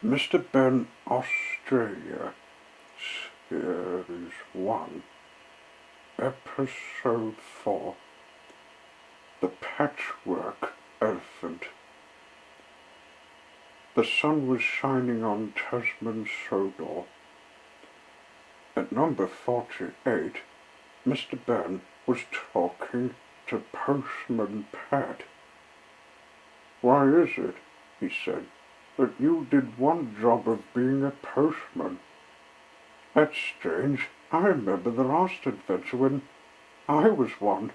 Mr Benn Australia, Series 1, Episode 4, The Patchwork Elephant. The sun was shining on Tasman's Sodor. At number 48, Mr Benn was talking to Postman Pat. "Why is it," he said, "that you did one job of being a postman? That's strange. I remember the last adventure when I was one,"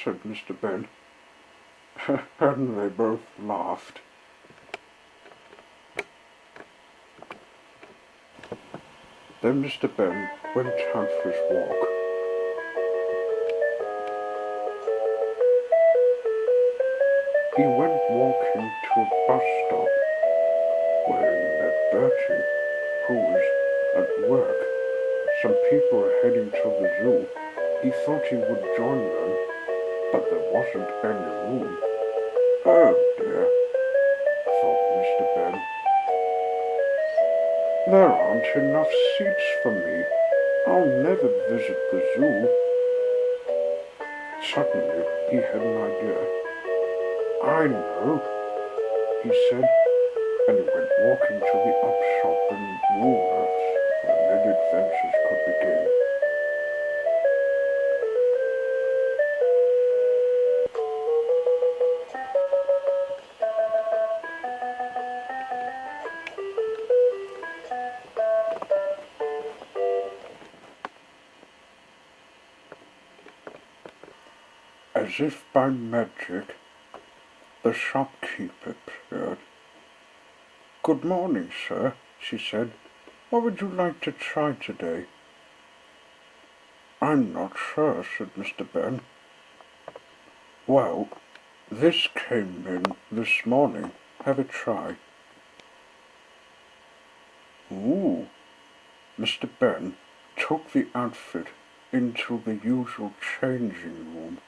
said Mr Benn. And they both laughed. Then Mr Benn went out for his walk. He went walking to a bus stop where he met Bertie, who was at work. Some people were heading to the zoo. He thought he would join them, but there wasn't any room. "Oh dear," thought Mr Benn. "There aren't enough seats for me. I'll never visit the zoo." Suddenly he had an idea. "I know," he said, and he went walking to the up shop in Woolworths, where many adventures could begin. As if by magic, the shopkeeper appeared. "Good morning, sir," she said. "What would you like to try today?" "I'm not sure," said Mr Benn. "Well, this came in this morning. Have a try." Ooh! Mr Benn took the outfit into the usual changing room.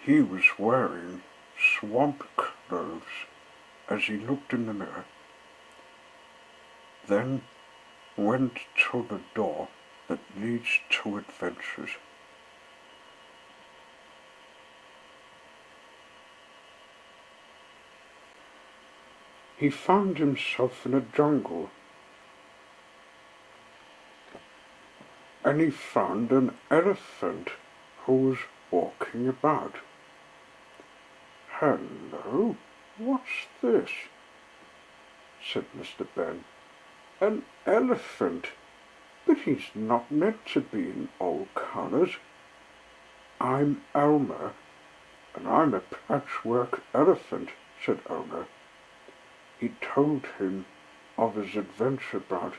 He was wearing swamp clothes as he looked in the mirror, then went to the door that leads to adventures. He found himself in a jungle, and he found an elephant who was walking about. "Hello, what's this?" said Mr Benn. "An elephant? But he's not meant to be in all colours. I'm Elmer, and I'm a patchwork elephant," said Elmer. He told him of his adventure about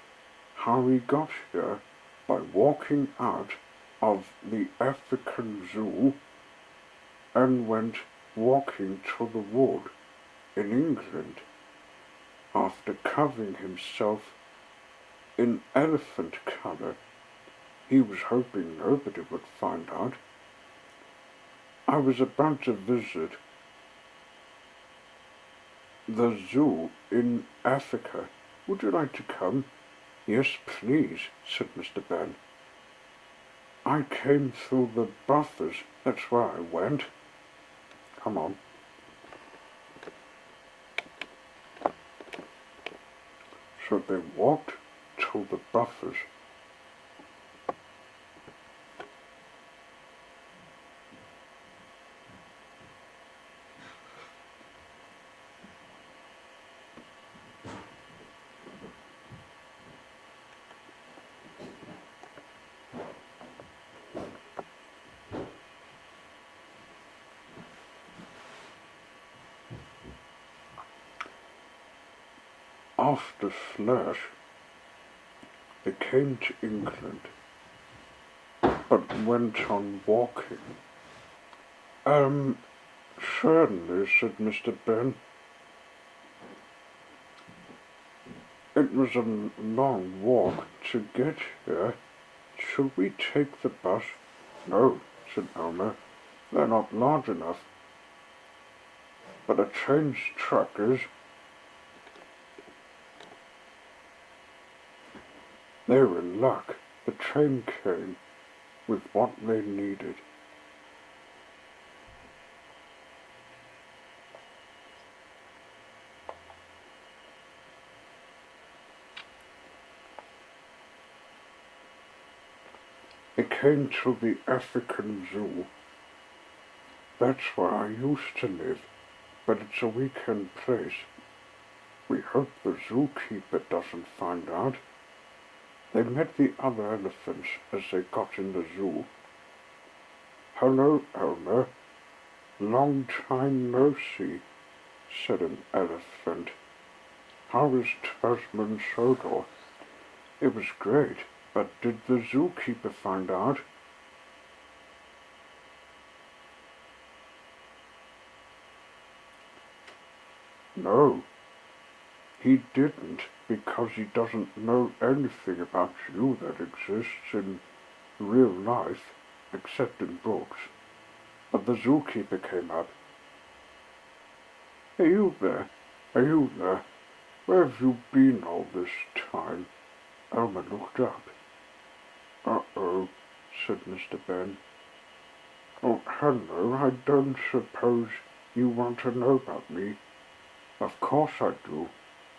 how he got here by walking out of the African zoo and went walking to the wood in England after covering himself in elephant colour. He was hoping nobody would find out. "I was about to visit the zoo in Africa. Would you like to come?" "Yes, please," said Mr Benn. "I came through the buffers. That's where I went." "Come on." So they walked to the buffers. after Flash, they came to England, but went on walking. Certainly, said Mr. Benn. It was a long walk to get here. Shall we take the bus? No, said Elmer. They're not large enough. But a train's track is. They were in luck. The train came with what they needed. It came to the African Zoo. That's where I used to live, but it's a weekend place. We hope the zookeeper doesn't find out. They met the other elephants as they got in the zoo. Hello, Elmer. Long time no see, said an elephant. How was Tasman Sodor? It was great, but did the zookeeper find out? No, he didn't, because he doesn't know anything about you that exists in real life, except in books. But the zookeeper came up. Are you there? Are you there? Where have you been all this time? Elmer looked up. Uh-oh, said Mr. Benn. Oh, hello, I don't suppose you want to know about me. Of course I do.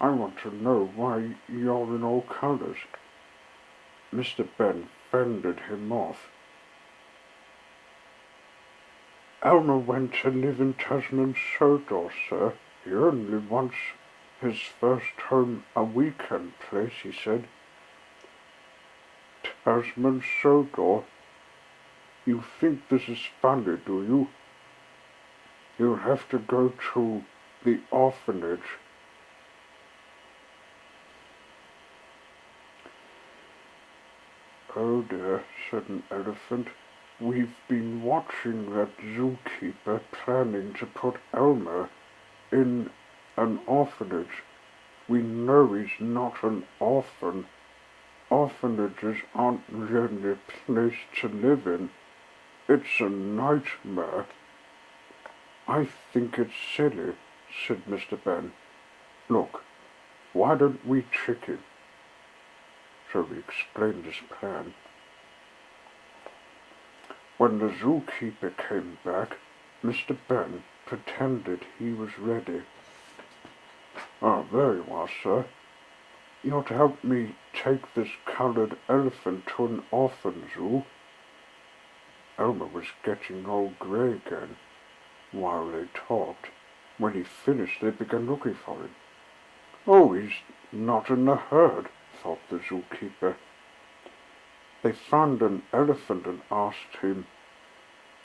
I want to know why you're in all colours. Mr. Benn fended him off. Elmer went to live in Tasman Sodor, sir. He only wants his first home a weekend place, he said. Tasman Sodor? You think this is funny, do you? You'll have to go to the orphanage. Oh dear, said an elephant. We've been watching that zookeeper planning to put Elmer in an orphanage. We know he's not an orphan. Orphanages aren't really a place to live in. It's a nightmare. I think it's silly, said Mr. Benn. Look, why don't we trick him? So he explained his plan. When the zookeeper came back, Mr. Benn pretended he was ready. Ah, there you are, sir. You're to help me take this coloured elephant to an orphan zoo. Elmer was getting all grey again while they talked. When he finished, they began looking for him. Oh, he's not in the herd, thought the zookeeper. They found an elephant and asked him,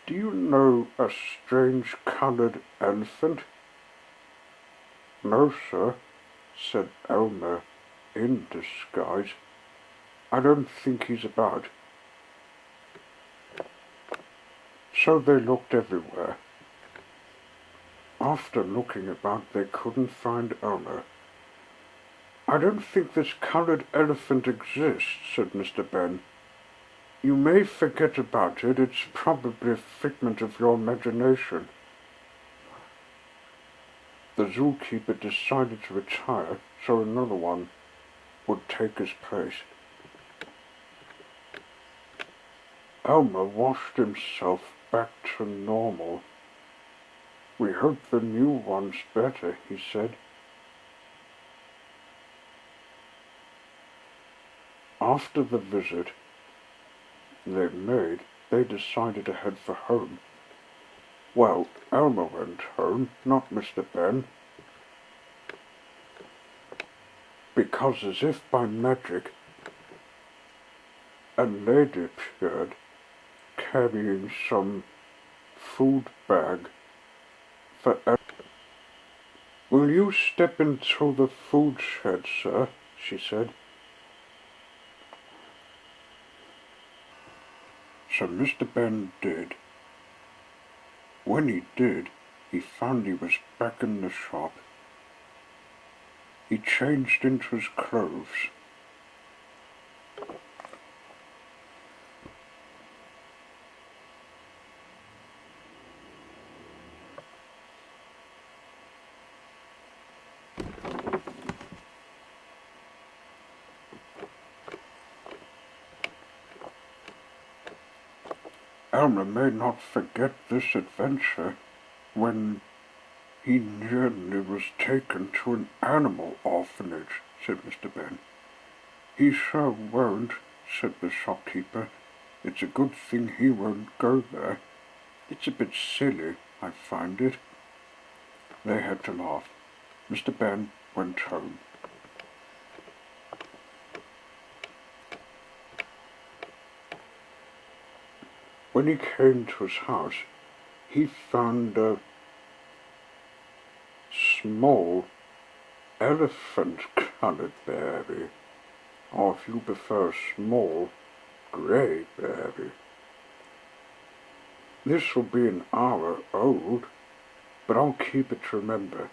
Do you know a strange coloured elephant? No, sir, said Elmer in disguise. I don't think he's about. So they looked everywhere. After looking about, they couldn't find Elmer. I don't think this coloured elephant exists, said Mr. Benn. You may forget about it. It's probably a figment of your imagination. The zookeeper decided to retire, so another one would take his place. Elmer washed himself back to normal. We hope the new one's better, he said. After the visit they made, they decided to head for home. Well, Elmer went home, not Mr. Benn, because as if by magic, a lady appeared carrying some food bag for Elmer. Will you step into the food shed, sir? She said. So Mr. Benn did. When he did, he found he was back in the shop. He changed into his clothes. Elmer may not forget this adventure when he nearly was taken to an animal orphanage, said Mr. Benn. He sure won't, said the shopkeeper. It's a good thing he won't go there. It's a bit silly, I find it. They had to laugh. Mr. Benn went home. When he came to his house, he found a small elephant-coloured berry, or if you prefer, small grey berry. This will be an hour old, but I'll keep it to remember